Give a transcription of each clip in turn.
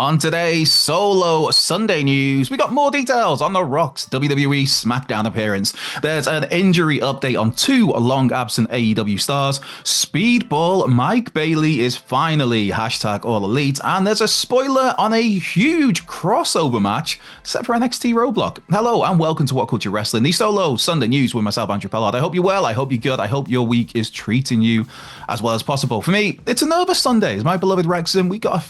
On today's solo Sunday news, we got more details on The Rock's WWE SmackDown appearance. There's an injury update on two long absent AEW stars. Speedball Mike Bailey is finally #AllElite, and there's a spoiler on a huge crossover match set for NXT Roadblock. Hello and welcome to WhatCulture Wrestling, the solo Sunday news with myself, Andrew Pellard. I hope you're well, I hope you're good, I hope your week is treating you as well as possible. For me, it's a nervous Sunday. As my beloved Wrexham, we got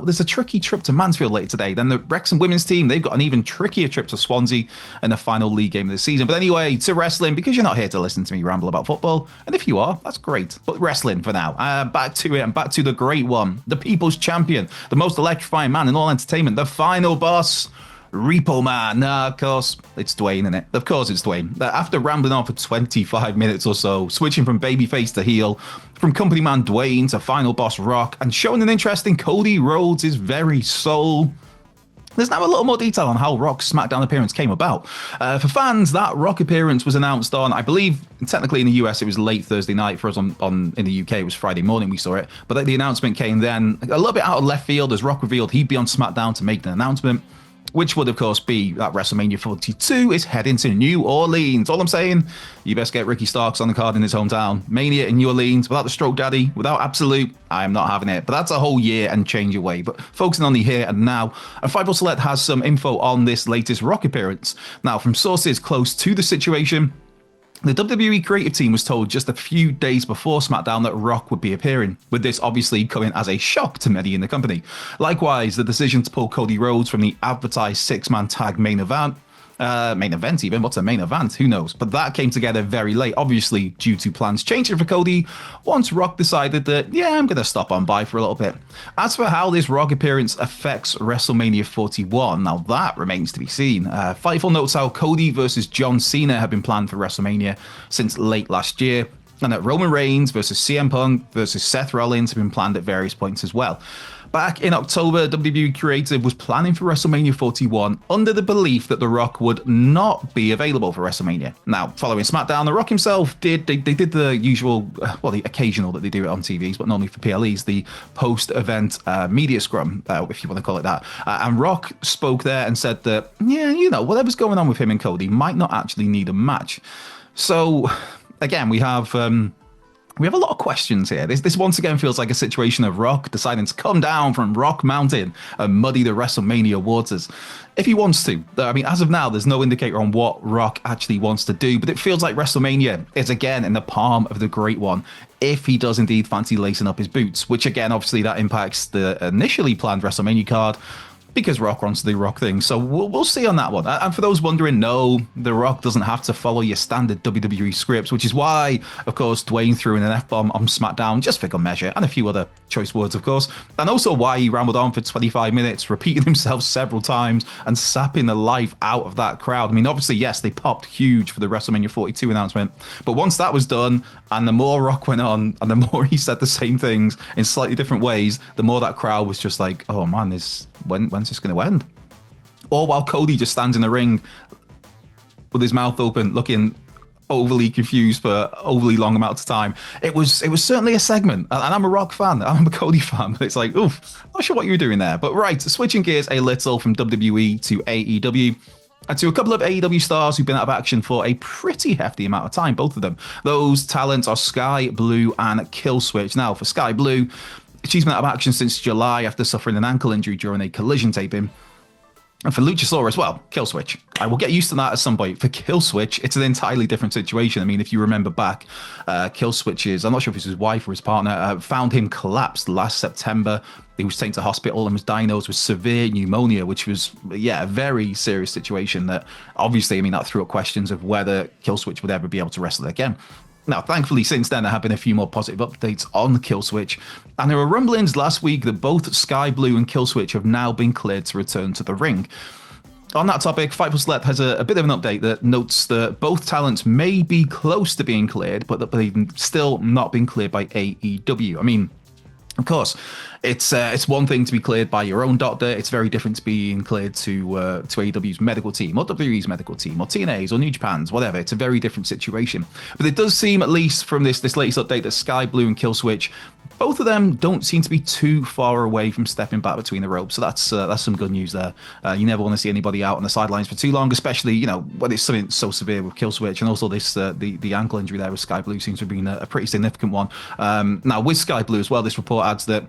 there's a tricky trip to Mansfield later today. Then the Wrexham women's team, they've got an even trickier trip to Swansea in the final league game of the season. But anyway, to wrestling, because you're not here to listen to me ramble about football. And if you are, that's great. But wrestling for now. Back to it and back to the great one. The people's champion, the most electrifying man in all entertainment, the final boss, Repo Man. Nah, of course, it's Dwayne, isn't it? Of course it's Dwayne. After rambling on for 25 minutes or so, switching from babyface to heel, from company man Dwayne to final boss Rock, and showing an interest in Cody Rhodes' very soul, there's now a little more detail on how Rock's SmackDown appearance came about. For fans, that Rock appearance was announced on, I believe, technically in the US, it was late Thursday night. For us in the UK, it was Friday morning we saw it. But the announcement came then, a little bit out of left field, as Rock revealed he'd be on SmackDown to make an announcement, which would, of course, be that WrestleMania 42 is heading to New Orleans. All I'm saying, you best get Ricky Starks on the card in his hometown. Mania in New Orleans, without the Stroke Daddy, without Absolute, I am not having it. But that's a whole year and change away. But focusing on the here and now, and Fightful Select has some info on this latest Rock appearance. Now, from sources close to the situation, the WWE creative team was told just a few days before SmackDown that Rock would be appearing, with this obviously coming as a shock to many in the company. Likewise, the decision to pull Cody Rhodes from the advertised six-man tag main event even, what's a main event? Who knows? But that came together very late, obviously due to plans changing for Cody once Rock decided that, yeah, I'm going to stop on by for a little bit. As for how this Rock appearance affects WrestleMania 41, now that remains to be seen. Fightful notes how Cody versus John Cena have been planned for WrestleMania since late last year, and that Roman Reigns versus CM Punk versus Seth Rollins have been planned at various points as well. Back in October, WWE Creative was planning for WrestleMania 41 under the belief that The Rock would not be available for WrestleMania. Now, following SmackDown, The Rock himself did the usual, the occasional that they do it on TVs, but normally for PLEs, the post-event media scrum, if you want to call it that. And Rock spoke there and said that, whatever's going on with him and Cody might not actually need a match. So, again, we have a lot of questions here. This once again feels like a situation of Rock deciding to come down from Rock Mountain and muddy the WrestleMania waters. If he wants to. I mean, as of now, there's no indicator on what Rock actually wants to do, but it feels like WrestleMania is again in the palm of the Great One, if he does indeed fancy lacing up his boots, which again, obviously that impacts the initially planned WrestleMania card, because Rock wants to do Rock things. So we'll see on that one. And for those wondering, no, The Rock doesn't have to follow your standard WWE scripts, which is why, of course, Dwayne threw in an F-bomb on SmackDown, just for good measure, and a few other choice words, of course. And also why he rambled on for 25 minutes, repeating himself several times and sapping the life out of that crowd. I mean, obviously, yes, they popped huge for the WrestleMania 42 announcement, but once that was done, and the more Rock went on, and the more he said the same things in slightly different ways, the more that crowd was just like, oh man, when's this going to end? All while Cody just stands in the ring with his mouth open, looking overly confused for overly long amounts of time. It was certainly a segment, and I'm a Rock fan, I'm a Cody fan, but it's like, oof, not sure what you were doing there. But right, switching gears a little from WWE to AEW, and to a couple of AEW stars who've been out of action for a pretty hefty amount of time, both of them. Those talents are Sky Blue and Killswitch. Now, for Sky Blue, she's been out of action since July after suffering an ankle injury during a collision taping. And for Luchasaurus, well, Killswitch. I will get used to that at some point. For Killswitch, it's an entirely different situation. I mean, if you remember back, Killswitch's, I'm not sure if it's his wife or his partner, found him collapsed last September. He was taken to hospital and was diagnosed with severe pneumonia, which was, a very serious situation that obviously, I mean, that threw up questions of whether Killswitch would ever be able to wrestle again. Now, thankfully, since then, there have been a few more positive updates on Killswitch, and there were rumblings last week that both Sky Blue and Killswitch have now been cleared to return to the ring. On that topic, Fightful Select has a bit of an update that notes that both talents may be close to being cleared, but that they've still not been cleared by AEW. I mean, of course, it's one thing to be cleared by your own doctor. It's very different to being cleared to AEW's medical team or WWE's medical team or TNA's or New Japan's, whatever. It's a very different situation. But it does seem, at least from this latest update, that Sky Blue and Killswitch both of them don't seem to be too far away from stepping back between the ropes. So that's some good news there. You never want to see anybody out on the sidelines for too long, especially, you know, when it's something so severe with Kill Switch, and also this the ankle injury there with Sky Blue seems to have been a pretty significant one. Now with Sky Blue as well, this report adds that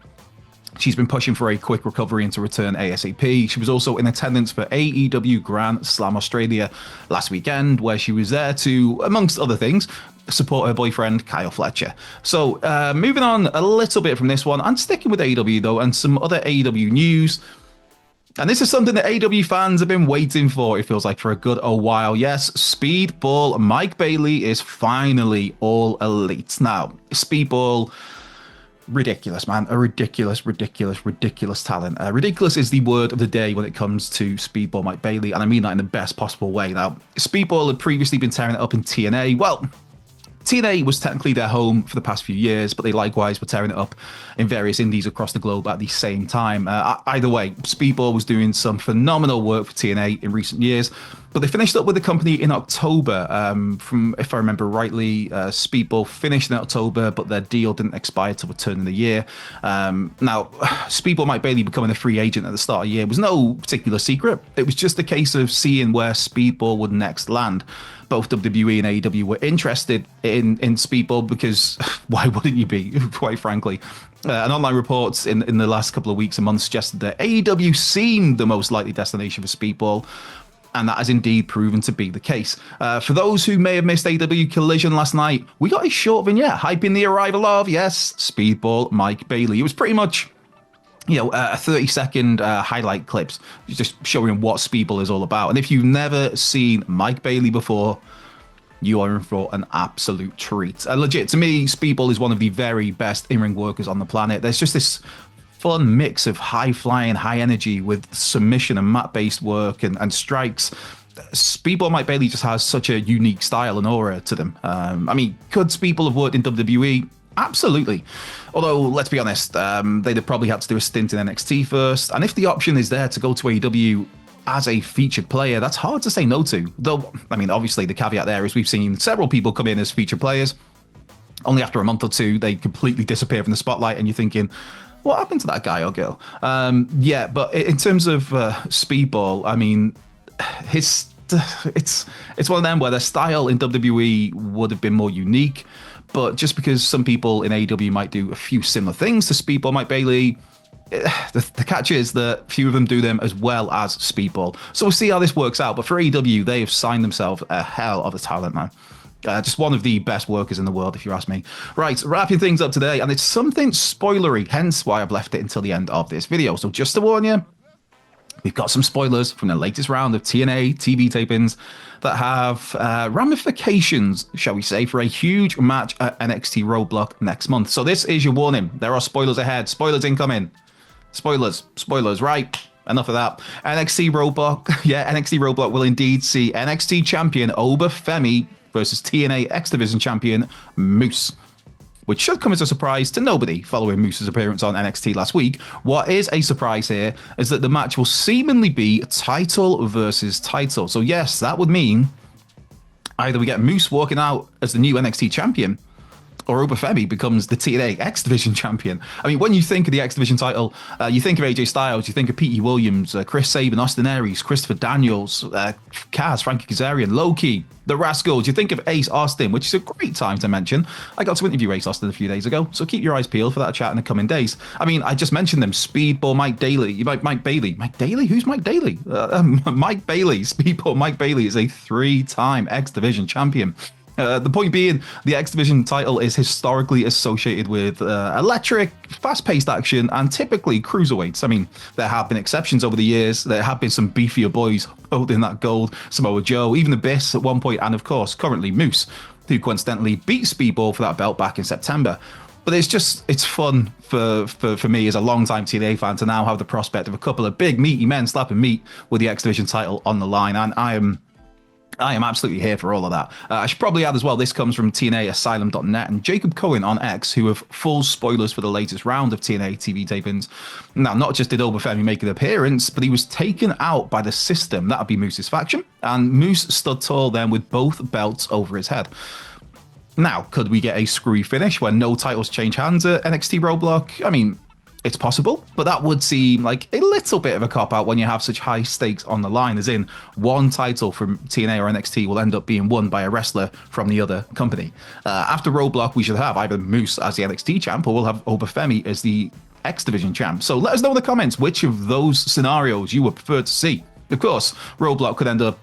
she's been pushing for a quick recovery and to return ASAP. She was also in attendance for AEW Grand Slam Australia last weekend, where she was there to, amongst other things, support her boyfriend, Kyle Fletcher. So moving on a little bit from this one, and sticking with AEW though, and some other AEW news. And this is something that AEW fans have been waiting for, it feels like, for a good old while. Yes, Speedball Mike Bailey is finally All Elite. Now, Speedball, ridiculous, man. A ridiculous talent. Ridiculous is the word of the day when it comes to Speedball Mike Bailey, and I mean that in the best possible way. Now, Speedball had previously been tearing it up in TNA. Well, TNA was technically their home for the past few years, but they likewise were tearing it up in various indies across the globe at the same time. Either way, Speedball was doing some phenomenal work for TNA in recent years, but they finished up with the company in October. From, if I remember rightly, Speedball finished in October, but their deal didn't expire till the turn of the year. Now, Speedball Mike Bailey becoming a free agent at the start of the year was no particular secret. It was just a case of seeing where Speedball would next land. Both WWE and AEW were interested in Speedball because why wouldn't you be, quite frankly? And online reports in the last couple of weeks and months suggested that AEW seemed the most likely destination for Speedball, and that has indeed proven to be the case. For those who may have missed AEW Collision last night, we got a short vignette hyping the arrival of, yes, Speedball Mike Bailey. It was pretty much, you know, a 30-second highlight clips just showing what Speedball is all about. And if you've never seen Mike Bailey before, you are in for an absolute treat. Legit, to me, Speedball is one of the very best in-ring workers on the planet. There's just this fun mix of high-flying, high energy with submission and mat-based work and strikes. Speedball Mike Bailey just has such a unique style and aura to them. I mean, could Speedball have worked in WWE? Absolutely. Although, let's be honest, they'd have probably had to do a stint in NXT first. And if the option is there to go to AEW as a featured player, that's hard to say no to. Though, I mean, obviously the caveat there is we've seen several people come in as featured players. Only after a month or two, they completely disappear from the spotlight and you're thinking, what happened to that guy or girl? Yeah, but in terms of Speedball, I mean, it's one of them where their style in WWE would have been more unique. But just because some people in AEW might do a few similar things to Speedball Mike Bailey, the catch is that few of them do them as well as Speedball. So we'll see how this works out. But for AEW, they have signed themselves a hell of a talent, man. Just one of the best workers in the world, if you ask me. Right, wrapping things up today, and it's something spoilery, hence why I've left it until the end of this video. So just to warn you, we've got some spoilers from the latest round of TNA TV tapings that have ramifications, shall we say, for a huge match at NXT Roadblock next month. So this is your warning. There are spoilers ahead. Spoilers incoming. Spoilers, right? Enough of that. NXT Roadblock. Yeah, NXT Roadblock will indeed see NXT champion Oba Femi versus TNA X Division champion Moose, which should come as a surprise to nobody following Moose's appearance on NXT last week. What is a surprise here is that the match will seemingly be title versus title. So yes, that would mean either we get Moose walking out as the new NXT champion, or Oba Femi becomes the TNA X Division champion. I mean, when you think of the X Division title, you think of AJ Styles, you think of Pete Williams, Chris Sabin, Austin Aries, Christopher Daniels, Kaz, Frankie Kazarian, Low-Ki, The Rascals. You think of Ace Austin, which is a great time to mention. I got to interview Ace Austin a few days ago, so keep your eyes peeled for that chat in the coming days. I mean, I just mentioned them. Speedball Mike Bailey. Mike Bailey. Mike Bailey? Who's Mike Bailey? Mike Bailey. Speedball Mike Bailey is a 3-time X Division champion. The point being, the X Division title is historically associated with electric, fast-paced action, and typically cruiserweights. I mean, there have been exceptions over the years. There have been some beefier boys holding that gold. Samoa Joe, even Abyss at one point, and of course, currently Moose, who coincidentally beat Speedball for that belt back in September. But it's fun for me as a long-time TNA fan to now have the prospect of a couple of big, meaty men slapping meat with the X Division title on the line, and I am absolutely here for all of that. I should probably add as well, this comes from TNAasylum.net and Jacob Cohen on X, who have full spoilers for the latest round of TNA TV tapings. Now, not just did Oba Femi make an appearance, but he was taken out by the System. That would be Moose's faction. And Moose stood tall then with both belts over his head. Now, could we get a screwy finish where no titles change hands at NXT Roadblock? I mean, it's possible, but that would seem like a little bit of a cop-out when you have such high stakes on the line, as in one title from TNA or NXT will end up being won by a wrestler from the other company. After Roadblock, we should have either Moose as the NXT champ, or we'll have Obafemi as the X Division champ. So let us know in the comments which of those scenarios you would prefer to see. Of course, Roadblock could end up,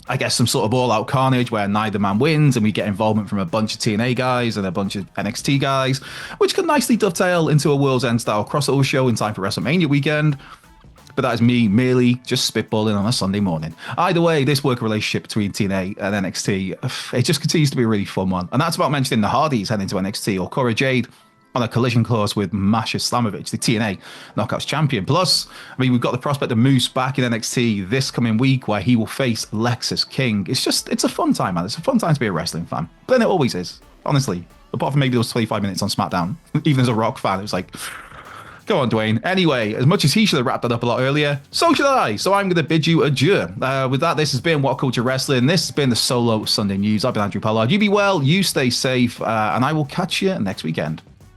I guess some sort of all-out carnage where neither man wins and we get involvement from a bunch of TNA guys and a bunch of NXT guys, which could nicely dovetail into a World's End style crossover show in time for WrestleMania weekend. But that is me merely just spitballing on a Sunday morning. Either way, this working relationship between TNA and NXT, it just continues to be a really fun one. And that's about mentioning the Hardys heading to NXT, or Cora Jade on a collision course with Masha Slamovich, the TNA Knockouts champion. Plus, we've got the prospect of Moose back in NXT this coming week, where he will face Lexus King. It's a fun time, man. It's a fun time to be a wrestling fan. But then it always is, honestly. Apart from maybe those 25 minutes on SmackDown. Even as a Rock fan, it was like, go on, Dwayne. Anyway, as much as he should have wrapped that up a lot earlier, so should I. So I'm going to bid you adieu. With that, this has been WhatCulture Wrestling. This has been the Solo Sunday News. I've been Andrew Pollard. You be well, you stay safe, and I will catch you next weekend.